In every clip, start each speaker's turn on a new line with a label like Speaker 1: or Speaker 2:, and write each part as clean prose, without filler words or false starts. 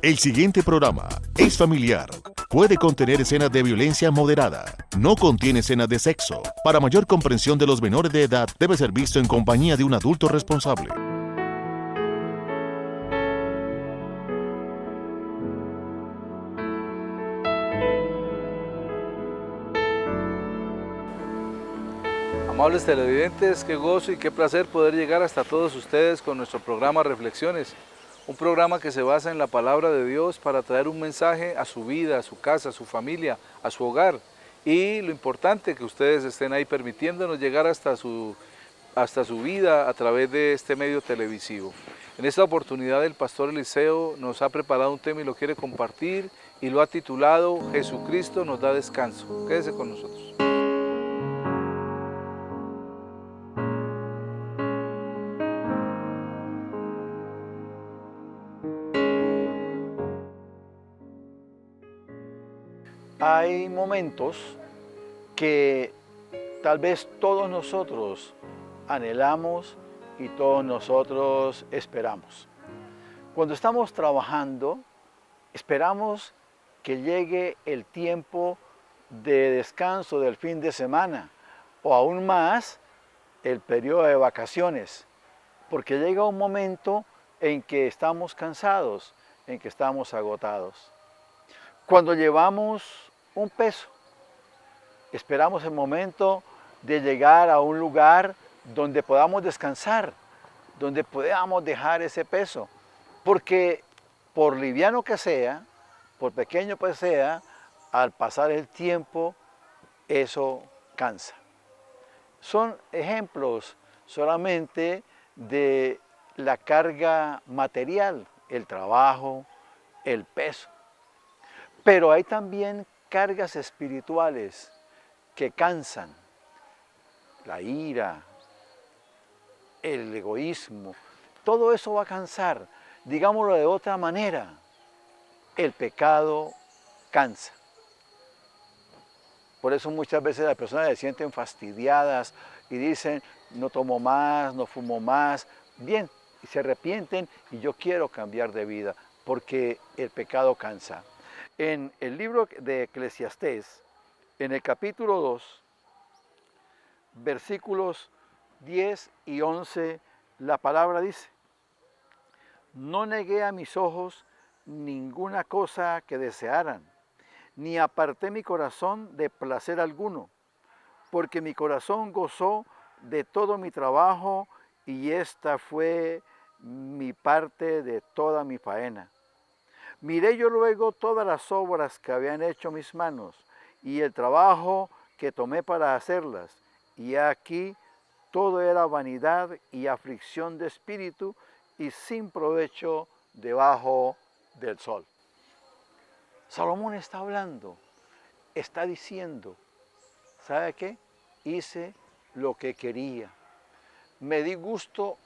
Speaker 1: El siguiente programa es familiar. Puede contener escenas de violencia moderada. No contiene escenas de sexo. Para mayor comprensión de los menores de edad, debe ser visto en compañía de un adulto responsable.
Speaker 2: Amables televidentes, qué gozo y qué placer poder llegar hasta todos ustedes con nuestro programa Reflexiones. Un programa que se basa en la palabra de Dios para traer un mensaje a su vida, a su casa, a su familia, a su hogar. Y lo importante que ustedes estén ahí permitiéndonos llegar hasta su vida a través de este medio televisivo. En esta oportunidad el pastor Eliseo nos ha preparado un tema y lo quiere compartir y lo ha titulado Jesucristo nos da descanso. Quédese con nosotros.
Speaker 3: Hay momentos que tal vez todos nosotros anhelamos y todos nosotros esperamos. Cuando estamos trabajando, esperamos que llegue el tiempo de descanso del fin de semana o aún más el periodo de vacaciones, porque llega un momento en que estamos cansados, en que estamos agotados. Cuando llevamos un peso, esperamos el momento de llegar a un lugar donde podamos descansar, donde podamos dejar ese peso, porque por liviano que sea, por pequeño que sea, al pasar el tiempo, eso cansa. Son ejemplos solamente de la carga material, el trabajo, el peso. Pero hay también cargas espirituales que cansan. La ira, el egoísmo, todo eso va a cansar. Digámoslo de otra manera, el pecado cansa. Por eso muchas veces las personas se sienten fastidiadas y dicen, no tomo más, no fumo más. Bien, y se arrepienten y yo quiero cambiar de vida, porque el pecado cansa. En el libro de Eclesiastés, en el capítulo 2, versículos 10 y 11, la palabra dice, no negué a mis ojos ninguna cosa que desearan, ni aparté mi corazón de placer alguno, porque mi corazón gozó de todo mi trabajo y esta fue mi parte de toda mi faena. Miré yo luego todas las obras que habían hecho mis manos y el trabajo que tomé para hacerlas, y aquí todo era vanidad y aflicción de espíritu y sin provecho debajo del sol. Salomón está hablando, está diciendo, ¿sabe qué? Hice lo que quería, me di gusto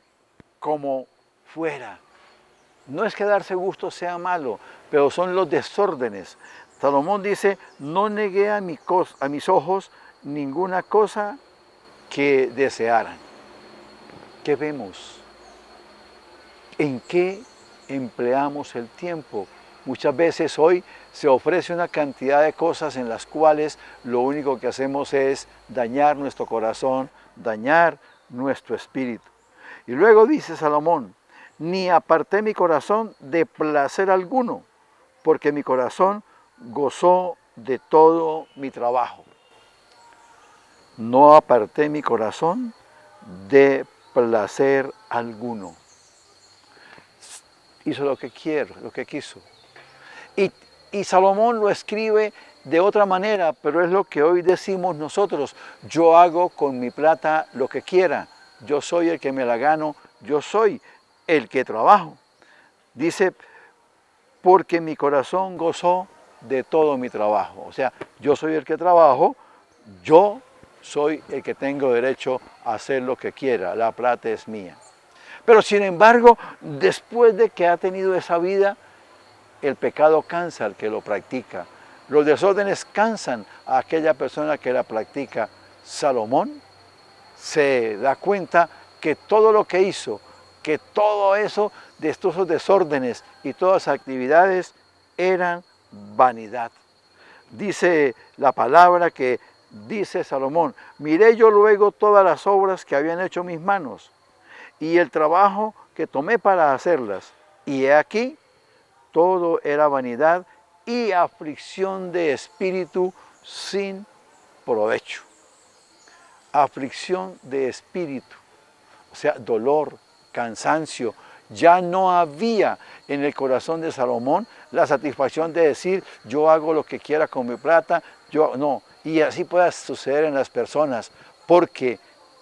Speaker 3: como fuera. No es que darse gusto sea malo, pero son los desórdenes. Salomón dice, no negué a mis ojos ninguna cosa que desearan. ¿Qué vemos? ¿En qué empleamos el tiempo? Muchas veces hoy se ofrece una cantidad de cosas en las cuales lo único que hacemos es dañar nuestro corazón, dañar nuestro espíritu. Y luego dice Salomón, ni aparté mi corazón de placer alguno, porque mi corazón gozó de todo mi trabajo. No aparté mi corazón de placer alguno. Hizo lo que quiero, lo que quiso. Y Salomón lo escribe de otra manera, pero es lo que hoy decimos nosotros. Yo hago con mi plata lo que quiera. Yo soy el que me la gano. Yo soy el que trabajo. Dice, porque mi corazón gozó de todo mi trabajo. O sea, yo soy el que trabajo, yo soy el que tengo derecho a hacer lo que quiera. La plata es mía. Pero sin embargo, después de que ha tenido esa vida, el pecado cansa al que lo practica. Los desórdenes cansan a aquella persona que la practica. Salomón se da cuenta que todo lo que hizo que todo eso, de estos desórdenes y todas las actividades eran vanidad. Dice la palabra que dice Salomón, miré yo luego todas las obras que habían hecho mis manos y el trabajo que tomé para hacerlas. Y he aquí, todo era vanidad y aflicción de espíritu sin provecho. Aflicción de espíritu, o sea, dolor, cansancio. Ya no había en el corazón de Salomón la satisfacción de decir, yo hago lo que quiera con mi plata, no. Y así puede suceder en las personas, porque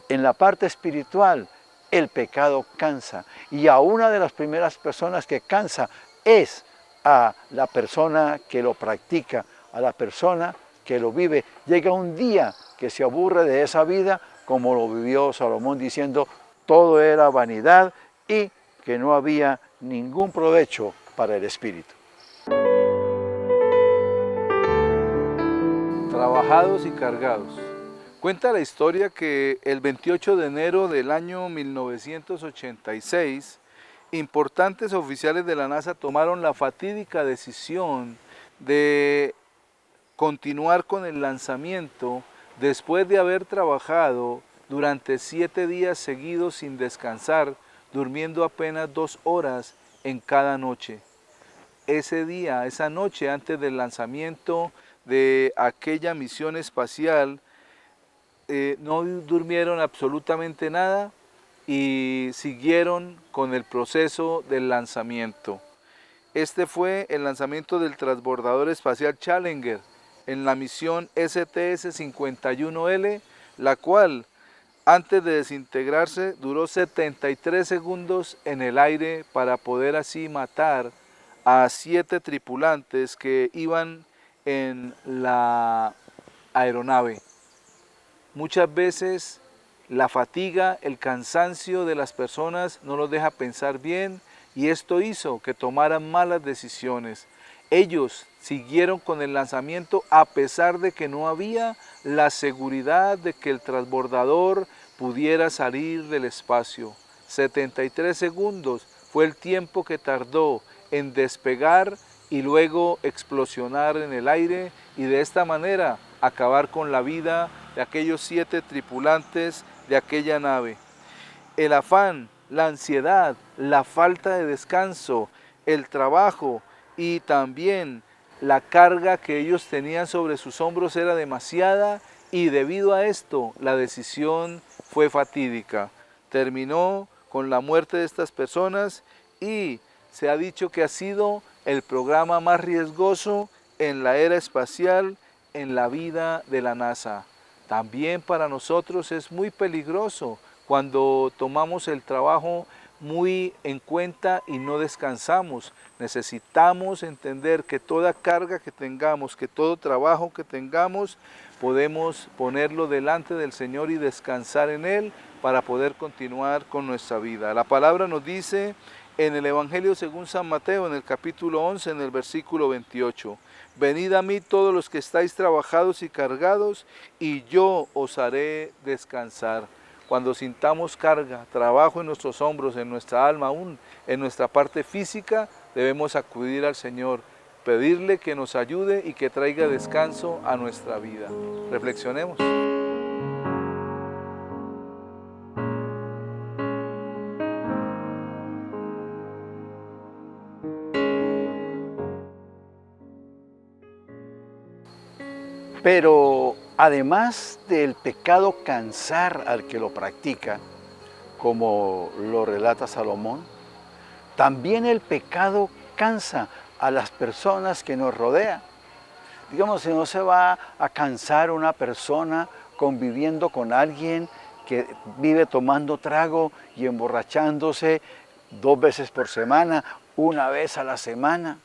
Speaker 3: en la parte espiritual el pecado cansa. Y a una de las primeras personas que cansa es a la persona que lo practica, a la persona que lo vive. Llega un día que se aburre de esa vida, como lo vivió Salomón, diciendo, todo era vanidad y que no había ningún provecho para el espíritu.
Speaker 2: Trabajados y cargados. Cuenta la historia que el 28 de enero del año 1986, importantes oficiales de la NASA tomaron la fatídica decisión de continuar con el lanzamiento después de haber trabajado durante 7 días seguidos sin descansar, durmiendo apenas 2 horas en cada noche. Ese día, esa noche antes del lanzamiento de aquella misión espacial, no durmieron absolutamente nada y siguieron con el proceso del lanzamiento. Este fue el lanzamiento del transbordador espacial Challenger en la misión STS-51L, la cual antes de desintegrarse duró 73 segundos en el aire para poder así matar a 7 tripulantes que iban en la aeronave. Muchas veces la fatiga, el cansancio de las personas no los deja pensar bien y esto hizo que tomaran malas decisiones. Ellos siguieron con el lanzamiento a pesar de que no había la seguridad de que el transbordador pudiera salir del espacio. 73 segundos fue el tiempo que tardó en despegar y luego explosionar en el aire y de esta manera acabar con la vida de aquellos 7 tripulantes de aquella nave. El afán, la ansiedad, la falta de descanso, el trabajo y también la carga que ellos tenían sobre sus hombros era demasiada y debido a esto la decisión fue fatídica. Terminó con la muerte de estas personas y se ha dicho que ha sido el programa más riesgoso en la era espacial en la vida de la NASA. También para nosotros es muy peligroso cuando tomamos el trabajo muy en cuenta y no descansamos. Necesitamos entender que toda carga que tengamos, que todo trabajo que tengamos, podemos ponerlo delante del Señor y descansar en Él para poder continuar con nuestra vida. La palabra nos dice en el Evangelio según San Mateo, en el capítulo 11, en el versículo 28, venid a mí todos los que estáis trabajados y cargados, y yo os haré descansar. Cuando sintamos carga, trabajo en nuestros hombros, en nuestra alma, aún en nuestra parte física, debemos acudir al Señor, pedirle que nos ayude y que traiga descanso a nuestra vida. Reflexionemos.
Speaker 3: Pero además del pecado cansar al que lo practica, como lo relata Salomón, también el pecado cansa a las personas que nos rodean. Digamos, si no se va a cansar una persona conviviendo con alguien que vive tomando trago y emborrachándose 2 veces por semana, 1 vez a la semana.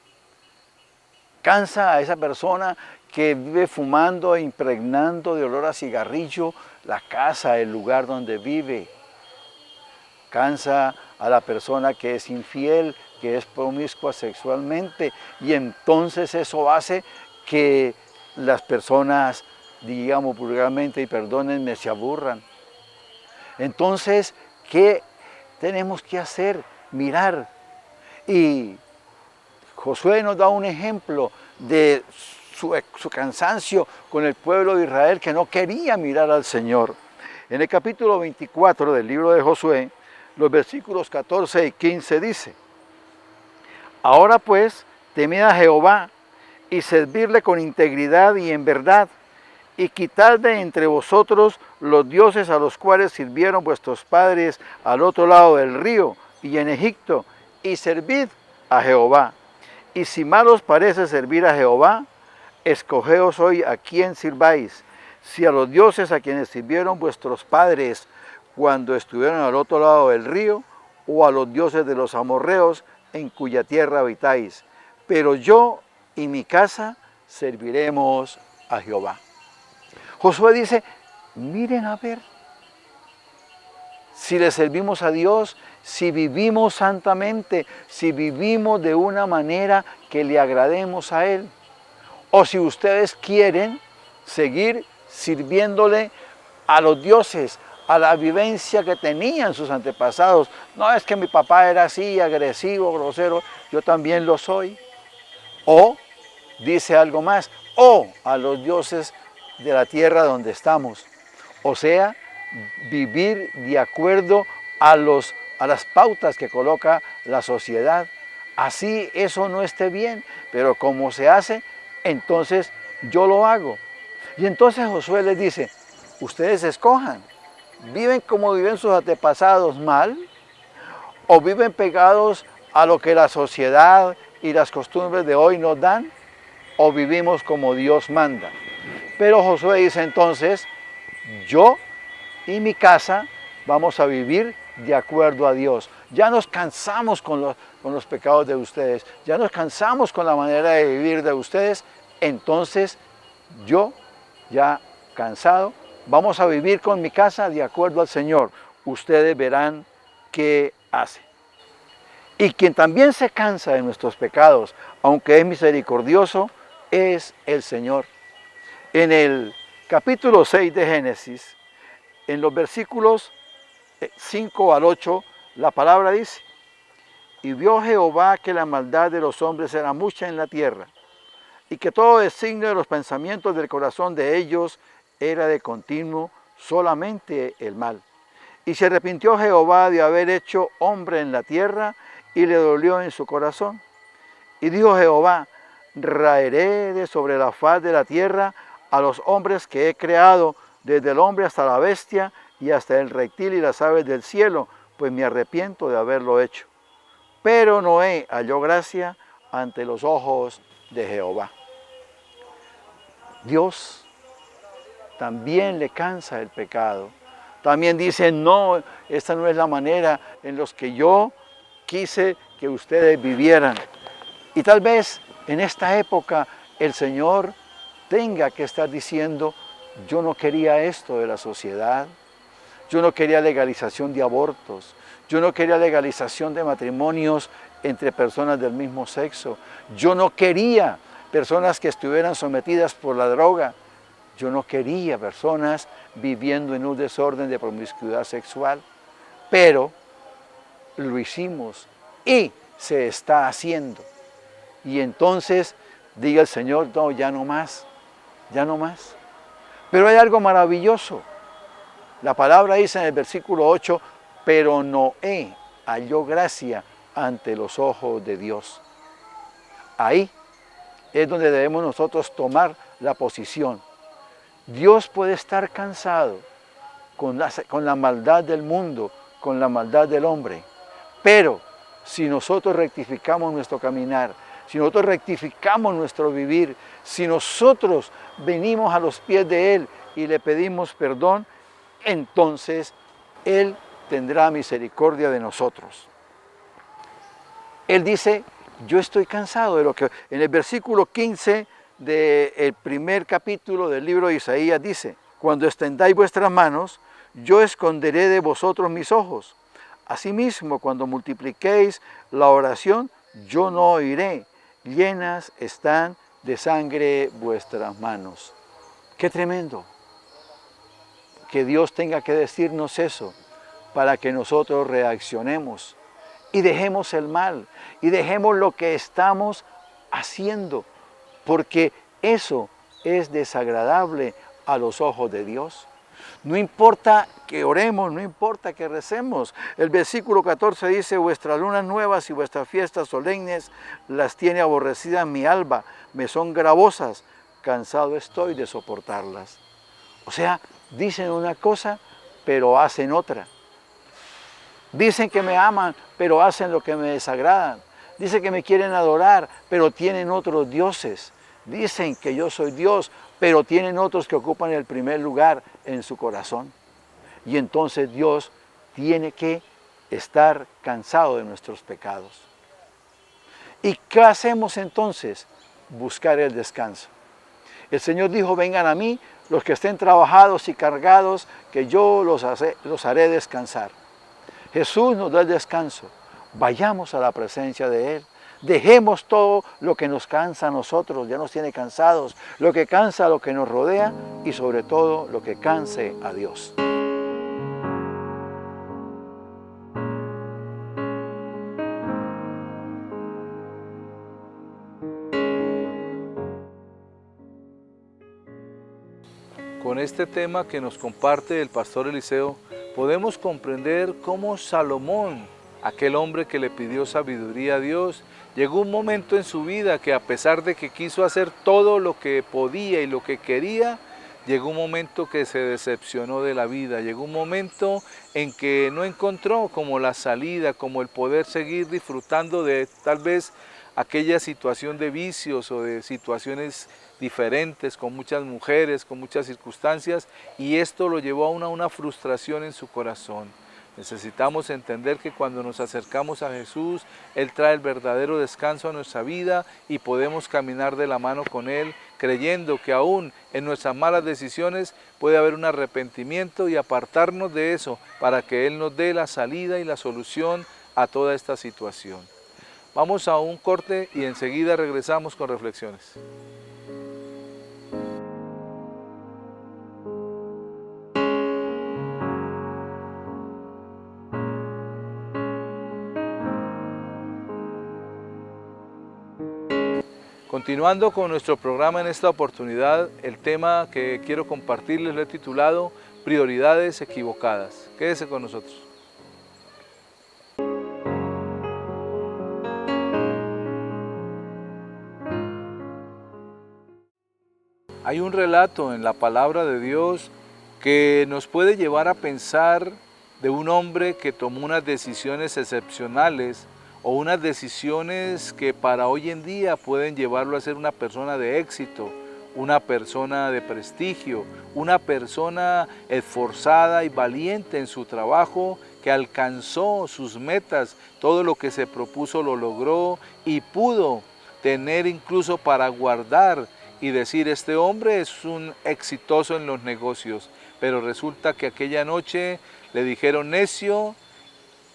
Speaker 3: Cansa a esa persona que vive fumando e impregnando de olor a cigarrillo la casa, el lugar donde vive. Cansa a la persona que es infiel, que es promiscua sexualmente, y entonces eso hace que las personas, digamos vulgarmente, y perdónenme, se aburran. Entonces, ¿qué tenemos que hacer? Mirar. Y Josué nos da un ejemplo de su cansancio con el pueblo de Israel que no quería mirar al Señor. En el capítulo 24 del libro de Josué, los versículos 14 y 15 dice: Ahora pues, temed a Jehová y servirle con integridad y en verdad, y quitad de entre vosotros los dioses a los cuales sirvieron vuestros padres al otro lado del río y en Egipto, y servid a Jehová. Y si mal os parece servir a Jehová, escogeos hoy a quién sirváis, si a los dioses a quienes sirvieron vuestros padres cuando estuvieron al otro lado del río, o a los dioses de los amorreos en cuya tierra habitáis. Pero yo y mi casa serviremos a Jehová. Josué dice, miren a ver, si le servimos a Dios, si vivimos santamente, si vivimos de una manera que le agrademos a Él. O si ustedes quieren seguir sirviéndole a los dioses, a la vivencia que tenían sus antepasados. No es que mi papá era así, agresivo, grosero, yo también lo soy. O, dice algo más, o a los dioses de la tierra donde estamos. O sea, vivir de acuerdo a las pautas que coloca la sociedad. Así eso no esté bien, pero como se hace, entonces yo lo hago. Y entonces Josué les dice, ustedes escojan, ¿viven como viven sus antepasados mal? ¿O viven pegados a lo que la sociedad y las costumbres de hoy nos dan? ¿O vivimos como Dios manda? Pero Josué dice entonces, yo y mi casa vamos a vivir de acuerdo a Dios. Ya nos cansamos con los pecados de ustedes, ya nos cansamos con la manera de vivir de ustedes, entonces yo, ya cansado, vamos a vivir con mi casa de acuerdo al Señor. Ustedes verán qué hace. Y quien también se cansa de nuestros pecados, aunque es misericordioso, es el Señor. En el capítulo 6 de Génesis, en los versículos 5 al 8, la palabra dice, y vio Jehová que la maldad de los hombres era mucha en la tierra, y que todo designio de los pensamientos del corazón de ellos era de continuo solamente el mal. Y se arrepintió Jehová de haber hecho hombre en la tierra, y le dolió en su corazón. Y dijo Jehová, raeré de sobre la faz de la tierra a los hombres que he creado, desde el hombre hasta la bestia, y hasta el reptil y las aves del cielo, pues me arrepiento de haberlo hecho. Pero Noé halló gracia ante los ojos de Jehová. Dios también le cansa el pecado. También dice, no, esta no es la manera en la que yo quise que ustedes vivieran. Y tal vez en esta época el Señor tenga que estar diciendo, yo no quería esto de la sociedad, yo no quería legalización de abortos, yo no quería legalización de matrimonios entre personas del mismo sexo, yo no quería personas que estuvieran sometidas por la droga, yo no quería personas viviendo en un desorden de promiscuidad sexual, pero lo hicimos y se está haciendo. Y entonces diga el Señor, no, ya no más, ya no más. Pero hay algo maravilloso. La palabra dice en el versículo 8, pero Noé halló gracia ante los ojos de Dios. Ahí es donde debemos nosotros tomar la posición. Dios puede estar cansado con la maldad del mundo, con la maldad del hombre, pero si nosotros rectificamos nuestro caminar, si nosotros rectificamos nuestro vivir, si nosotros venimos a los pies de Él y le pedimos perdón, entonces Él tendrá misericordia de nosotros. Él dice, yo estoy cansado de lo que... En el versículo 15 del primer capítulo del libro de Isaías dice, cuando extendáis vuestras manos, yo esconderé de vosotros mis ojos. Asimismo, cuando multipliquéis la oración, yo no oiré. Llenas están de sangre vuestras manos. ¡Qué tremendo! Que Dios tenga que decirnos eso, para que nosotros reaccionemos y dejemos el mal y dejemos lo que estamos haciendo, porque eso es desagradable a los ojos de Dios. No importa que oremos, no importa que recemos. El versículo 14 dice, vuestras lunas nuevas y vuestras fiestas solemnes las tiene aborrecidas mi alma, me son gravosas, cansado estoy de soportarlas. O sea, dicen una cosa, pero hacen otra. Dicen que me aman, pero hacen lo que me desagradan. Dicen que me quieren adorar, pero tienen otros dioses. Dicen que yo soy Dios, pero tienen otros que ocupan el primer lugar en su corazón. Y entonces Dios tiene que estar cansado de nuestros pecados. ¿Y qué hacemos entonces? Buscar el descanso. El Señor dijo, vengan a mí los que estén trabajados y cargados, que yo los haré descansar. Jesús nos da el descanso. Vayamos a la presencia de Él. Dejemos todo lo que nos cansa a nosotros, ya nos tiene cansados, lo que cansa a lo que nos rodea y sobre todo lo que canse a Dios.
Speaker 2: Con este tema que nos comparte el pastor Eliseo, podemos comprender cómo Salomón, aquel hombre que le pidió sabiduría a Dios, llegó un momento en su vida que a pesar de que quiso hacer todo lo que podía y lo que quería, llegó un momento que se decepcionó de la vida, llegó un momento en que no encontró como la salida, como el poder seguir disfrutando de tal vez aquella situación de vicios o de situaciones diferentes, con muchas mujeres, con muchas circunstancias, y esto lo llevó a una frustración en su corazón. Necesitamos entender que cuando nos acercamos a Jesús, Él trae el verdadero descanso a nuestra vida y podemos caminar de la mano con Él, creyendo que aún en nuestras malas decisiones puede haber un arrepentimiento y apartarnos de eso para que Él nos dé la salida y la solución a toda esta situación. Vamos a un corte y enseguida regresamos con reflexiones. Continuando con nuestro programa en esta oportunidad, el tema que quiero compartirles lo he titulado Prioridades equivocadas. Quédese con nosotros. Hay un relato en la palabra de Dios que nos puede llevar a pensar de un hombre que tomó unas decisiones excepcionales o unas decisiones que para hoy en día pueden llevarlo a ser una persona de éxito, una persona de prestigio, una persona esforzada y valiente en su trabajo, que alcanzó sus metas, todo lo que se propuso lo logró y pudo tener incluso para guardar y decir, este hombre es un exitoso en los negocios, pero resulta que aquella noche le dijeron, necio,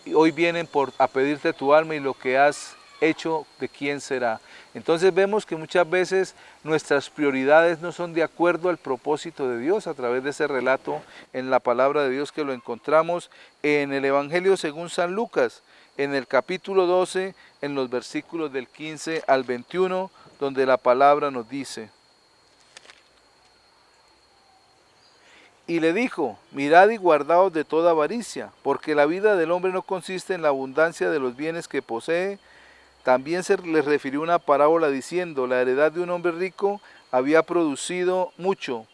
Speaker 2: y hoy vienen a pedirte tu alma y lo que has hecho, ¿de quién será? Entonces vemos que muchas veces nuestras prioridades no son de acuerdo al propósito de Dios, a través de ese relato en la palabra de Dios que lo encontramos en el Evangelio según San Lucas, en el capítulo 12, en los versículos del 15 al 21, donde la palabra nos dice: Y le dijo, mirad y guardaos de toda avaricia, porque la vida del hombre no consiste en la abundancia de los bienes que posee. También se les refirió una parábola diciendo, la heredad de un hombre rico había producido mucho,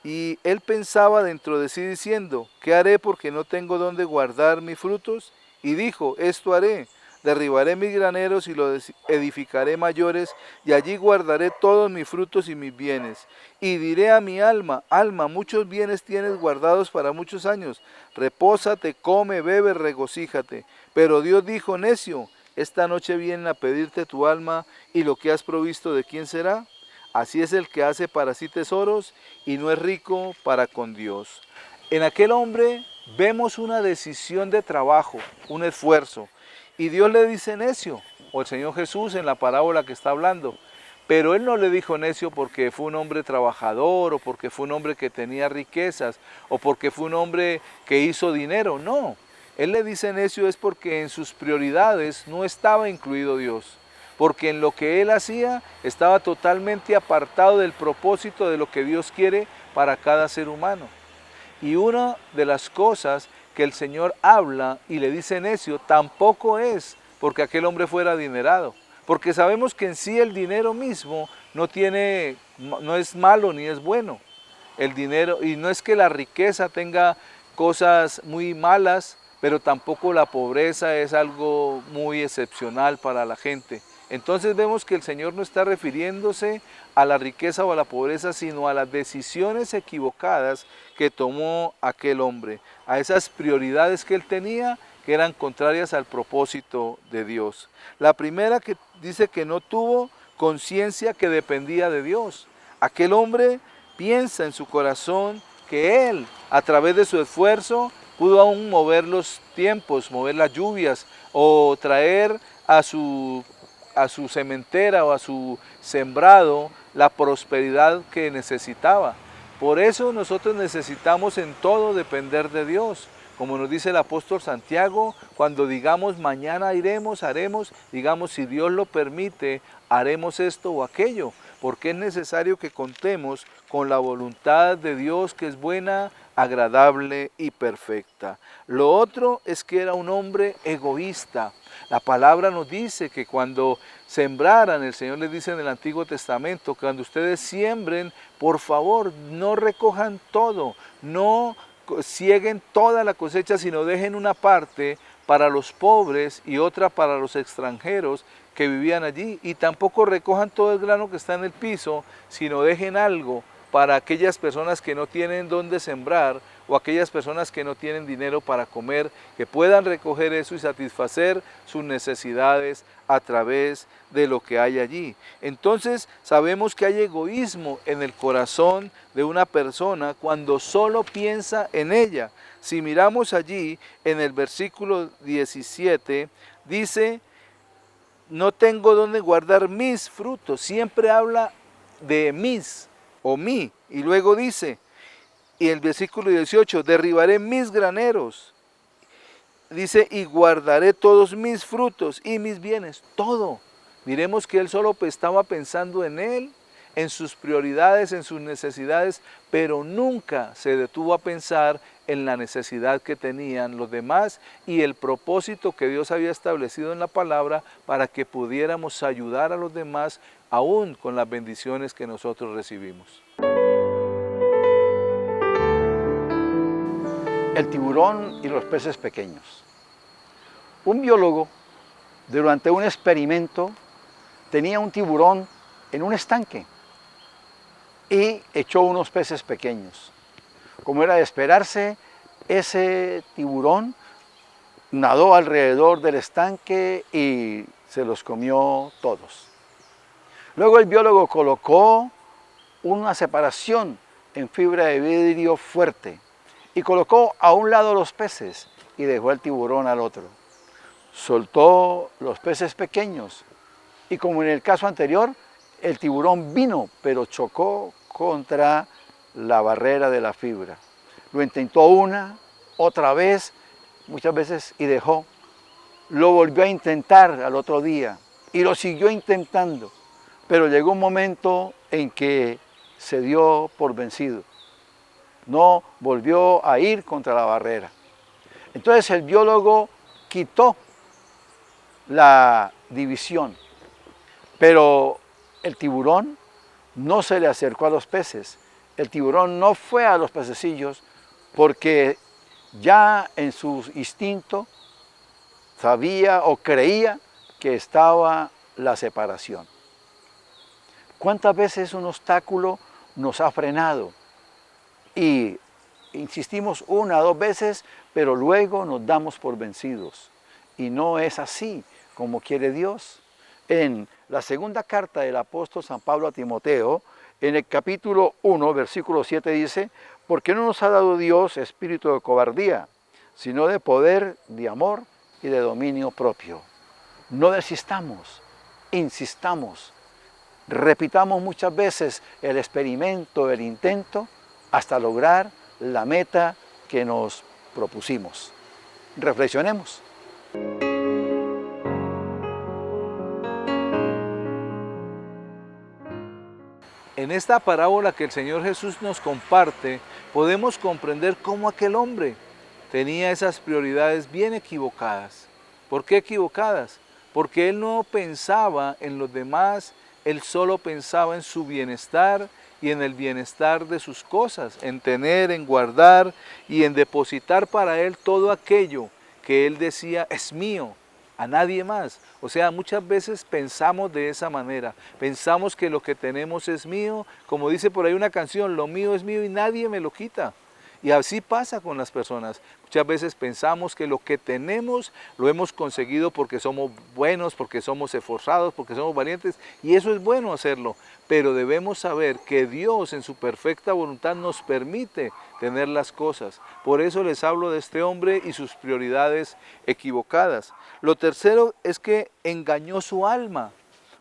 Speaker 2: y él pensaba dentro de sí diciendo, ¿qué haré porque no tengo dónde guardar mis frutos? Y dijo, esto haré, derribaré mis graneros y los edificaré mayores, y allí guardaré todos mis frutos y mis bienes. Y diré a mi alma, alma, muchos bienes tienes guardados para muchos años, repósate, come, bebe, regocíjate. Pero Dios dijo, necio, esta noche vienen a pedirte tu alma, y lo que has provisto, ¿de quién será? Así es el que hace para sí tesoros, y no es rico para con Dios. En aquel hombre vemos una decisión de trabajo, un esfuerzo, y Dios le dice necio, o el Señor Jesús en la parábola que está hablando, pero Él no le dijo necio porque fue un hombre trabajador, o porque fue un hombre que tenía riquezas, o porque fue un hombre que hizo dinero, no. Él le dice necio es porque en sus prioridades no estaba incluido Dios, porque en lo que él hacía estaba totalmente apartado del propósito de lo que Dios quiere para cada ser humano. Y una de las cosas que el Señor habla y le dice necio tampoco es porque aquel hombre fuera adinerado, porque sabemos que en sí el dinero mismo no es malo ni es bueno. El dinero, y no es que la riqueza tenga cosas muy malas, pero tampoco la pobreza es algo muy excepcional para la gente. Entonces vemos que el Señor no está refiriéndose a la riqueza o a la pobreza, sino a las decisiones equivocadas que tomó aquel hombre, a esas prioridades que él tenía que eran contrarias al propósito de Dios. La primera que dice que no tuvo conciencia que dependía de Dios. Aquel hombre piensa en su corazón que él, a través de su esfuerzo, pudo aún mover los tiempos, mover las lluvias o traer a su sementera o a su sembrado la prosperidad que necesitaba. Por eso nosotros necesitamos en todo depender de Dios. Como nos dice el apóstol Santiago, cuando digamos mañana iremos, haremos, digamos si Dios lo permite, haremos esto o aquello, porque es necesario que contemos con la voluntad de Dios que es buena, agradable y perfecta. Lo otro es que era un hombre egoísta. La palabra nos dice que cuando sembraran, el Señor les dice en el Antiguo Testamento, que cuando ustedes siembren, por favor, no recojan todo, no cieguen toda la cosecha, sino dejen una parte para los pobres y otra para los extranjeros que vivían allí. Y tampoco recojan todo el grano que está en el piso, sino dejen algo para aquellas personas que no tienen dónde sembrar o aquellas personas que no tienen dinero para comer, que puedan recoger eso y satisfacer sus necesidades a través de lo que hay allí. Entonces sabemos que hay egoísmo en el corazón de una persona cuando solo piensa en ella. Si miramos allí en el versículo 17, dice, no tengo dónde guardar mis frutos. Siempre habla de mis o mí. Y luego dice, y el versículo 18, derribaré mis graneros. Dice, y guardaré todos mis frutos y mis bienes, todo. Miremos que él solo estaba pensando en él, en sus prioridades, en sus necesidades, pero nunca se detuvo a pensar en la necesidad que tenían los demás y el propósito que Dios había establecido en la palabra para que pudiéramos ayudar a los demás aún con las bendiciones que nosotros recibimos.
Speaker 3: El tiburón y los peces pequeños. Un biólogo, durante un experimento, tenía un tiburón en un estanque y echó unos peces pequeños. Como era de esperarse, ese tiburón nadó alrededor del estanque y se los comió todos. Luego el biólogo colocó una separación en fibra de vidrio fuerte y colocó a un lado los peces y dejó el tiburón al otro. Soltó los peces pequeños y, como en el caso anterior, el tiburón vino, pero chocó contra la barrera de la fibra. Lo intentó una, otra vez, muchas veces y dejó. Lo volvió a intentar al otro día y lo siguió intentando, pero llegó un momento en que se dio por vencido. No volvió a ir contra la barrera. Entonces el biólogo quitó la división, pero el tiburón no se le acercó a los peces. El tiburón no fue a los pececillos porque ya en su instinto sabía o creía que estaba la separación. ¿Cuántas veces un obstáculo nos ha frenado? Y insistimos una o dos veces, pero luego nos damos por vencidos. Y no es así como quiere Dios. En la segunda carta del apóstol San Pablo a Timoteo, en el capítulo 1, versículo 7 dice, porque no nos ha dado Dios espíritu de cobardía, sino de poder, de amor y de dominio propio. No desistamos, insistamos, repitamos muchas veces el experimento, el intento, hasta lograr la meta que nos propusimos. Reflexionemos.
Speaker 2: En esta parábola que el Señor Jesús nos comparte, podemos comprender cómo aquel hombre tenía esas prioridades bien equivocadas. ¿Por qué equivocadas? Porque él no pensaba en los demás, él solo pensaba en su bienestar y en el bienestar de sus cosas, en tener, en guardar y en depositar para él todo aquello que él decía es mío, a nadie más. O sea, muchas veces pensamos de esa manera, pensamos que lo que tenemos es mío, como dice por ahí una canción, lo mío es mío y nadie me lo quita. Y así pasa con las personas. Muchas veces pensamos que lo que tenemos lo hemos conseguido porque somos buenos, porque somos esforzados, porque somos valientes, y eso es bueno hacerlo. Pero debemos saber que Dios en su perfecta voluntad nos permite tener las cosas. Por eso les hablo de este hombre y sus prioridades equivocadas. Lo tercero es que engañó su alma.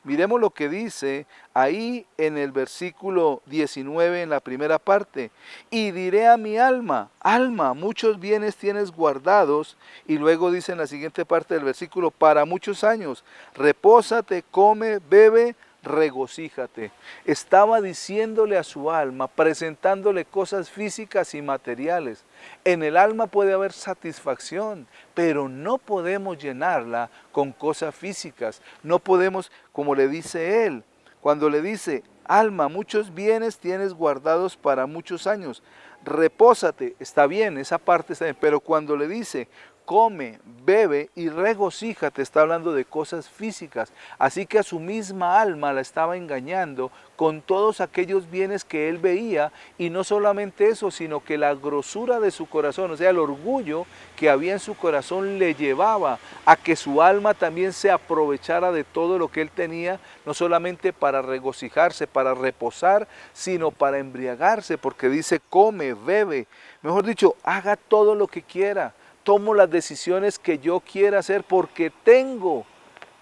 Speaker 2: Miremos lo que dice ahí en el versículo 19 en la primera parte. Y diré a mi alma, alma, muchos bienes tienes guardados. Y luego dice en la siguiente parte del versículo, para muchos años, repósate, come, bebe, regocíjate. Estaba diciéndole a su alma, presentándole cosas físicas y materiales. En el alma puede haber satisfacción, pero no podemos llenarla con cosas físicas. No podemos, como le dice él, cuando le dice, alma, muchos bienes tienes guardados para muchos años. Repósate, está bien, esa parte está bien, pero cuando le dice, come, bebe y regocíjate, está hablando de cosas físicas. Así que a su misma alma la estaba engañando con todos aquellos bienes que él veía, y no solamente eso, sino que la grosura de su corazón, o sea, el orgullo que había en su corazón le llevaba a que su alma también se aprovechara de todo lo que él tenía, no solamente para regocijarse, para reposar, sino para embriagarse, porque dice come, bebe, mejor dicho, haga todo lo que quiera. Tomo las decisiones que yo quiera hacer porque tengo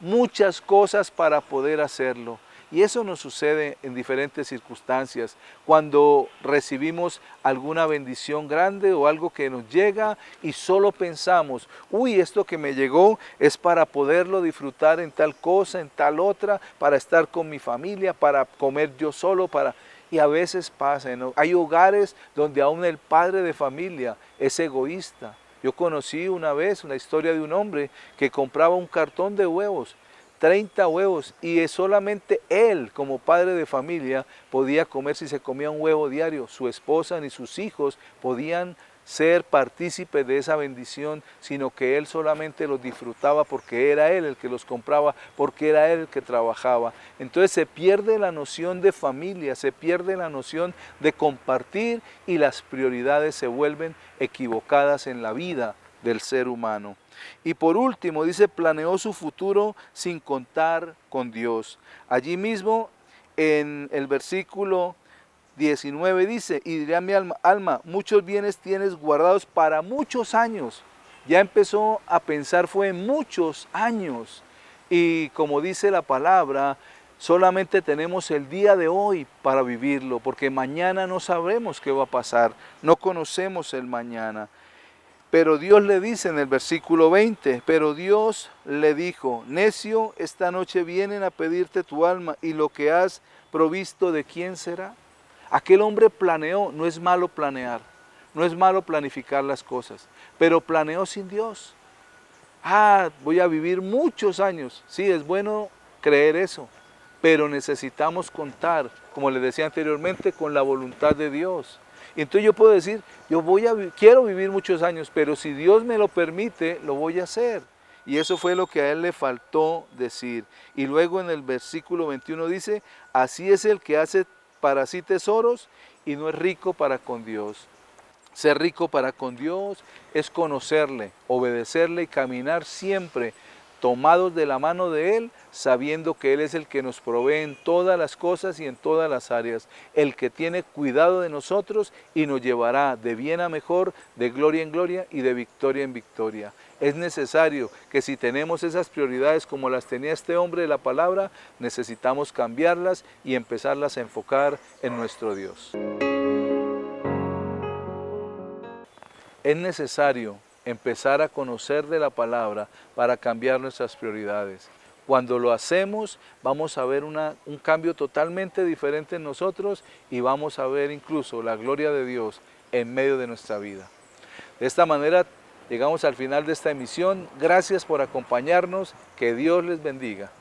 Speaker 2: muchas cosas para poder hacerlo. Y eso nos sucede en diferentes circunstancias. Cuando recibimos alguna bendición grande o algo que nos llega y solo pensamos, uy, esto que me llegó es para poderlo disfrutar en tal cosa, en tal otra, para estar con mi familia, para comer yo solo, para... Y a veces pasa, ¿no? Hay hogares donde aún el padre de familia es egoísta. Yo conocí una vez una historia de un hombre que compraba un cartón de huevos, 30 huevos, y solamente él como padre de familia podía comer si se comía un huevo diario. Su esposa ni sus hijos podían ser partícipes de esa bendición, sino que él solamente los disfrutaba porque era él el que los compraba, porque era él el que trabajaba. Entonces se pierde la noción de familia, se pierde la noción de compartir y las prioridades se vuelven equivocadas en la vida del ser humano. Y por último dice, planeó su futuro sin contar con Dios. Allí mismo en el versículo 19 dice, y diré a mi alma, alma, muchos bienes tienes guardados para muchos años. Ya empezó a pensar, fue en muchos años. Y como dice la palabra, solamente tenemos el día de hoy para vivirlo, porque mañana no sabremos qué va a pasar, no conocemos el mañana. Pero Dios le dice en el versículo 20, pero Dios le dijo, necio, esta noche vienen a pedirte tu alma, y lo que has provisto, ¿de quién será? Aquel hombre planeó, no es malo planear, no es malo planificar las cosas, pero planeó sin Dios. Voy a vivir muchos años, sí, es bueno creer eso, pero necesitamos contar, como les decía anteriormente, con la voluntad de Dios. Y entonces yo puedo decir, quiero vivir muchos años, pero si Dios me lo permite, lo voy a hacer. Y eso fue lo que a él le faltó decir. Y luego en el versículo 21 dice, así es el que hace para sí tesoros y no es rico para con Dios. Ser rico para con Dios es conocerle, obedecerle y caminar siempre tomados de la mano de Él, sabiendo que Él es el que nos provee en todas las cosas y en todas las áreas, el que tiene cuidado de nosotros y nos llevará de bien a mejor, de gloria en gloria y de victoria en victoria. Es necesario que si tenemos esas prioridades como las tenía este hombre de la palabra, necesitamos cambiarlas y empezarlas a enfocar en nuestro Dios. Es necesario empezar a conocer de la palabra para cambiar nuestras prioridades. Cuando lo hacemos, vamos a ver un cambio totalmente diferente en nosotros y vamos a ver incluso la gloria de Dios en medio de nuestra vida. De esta manera, llegamos al final de esta emisión. Gracias por acompañarnos. Que Dios les bendiga.